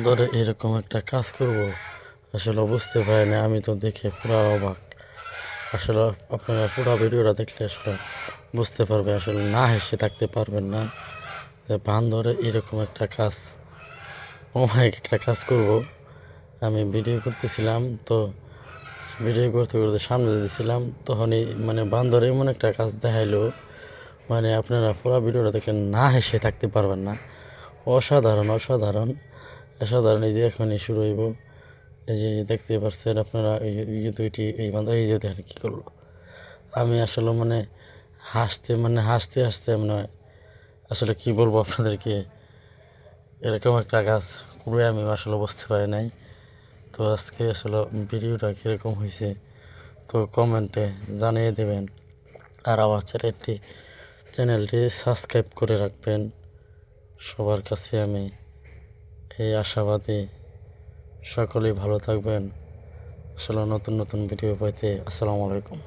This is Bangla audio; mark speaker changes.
Speaker 1: বান্দরে এরকম একটা কাজ করব আসলে বুঝতে পারি না। আমি তো দেখে পুরো অবাক। আসলে আপনারা পুরো ভিডিওটা দেখলে আসলে বুঝতে পারবে, আসলে না হেসে থাকতে পারবেন না যে বান্দরে এরকম একটা কাজ, অমায়িক একটা কাজ করব। আমি ভিডিও করতেছিলাম, তো ভিডিও করতে করতে সামনে দিয়েছিলাম, তখনই মানে বান্দর এমন একটা কাজ দেখাইলো, মানে আপনারা পুরো ভিডিওটা দেখলে না হেসে থাকতে পারবেন না। অসাধারণ অসাধারণ অসাধারণ। এই যে এখনই শুরু হইব, এই যে দেখতে পাচ্ছেন আপনারা, এই যে দুইটি এই বান্দর এই যে দেখেন কী করলো। আমি আসলে মানে হাসতে হাসতে মানে আসলে কি বলবো আপনাদেরকে, এরকম একটা কাজ করে আমি আসলে বুঝতে পারি নাই। তো আজকে আসলে ভিডিওটা কীরকম হয়েছে তো কমেন্টে জানিয়ে দেবেন। আর আমার চ্যানেলটি সাবস্ক্রাইব করে রাখবেন। সবার কাছে আমি এই আশাবাদী। সকলেই ভালো থাকবেন। আসলে নতুন নতুন ভিডিও পাইতে আসসালামু আলাইকুম।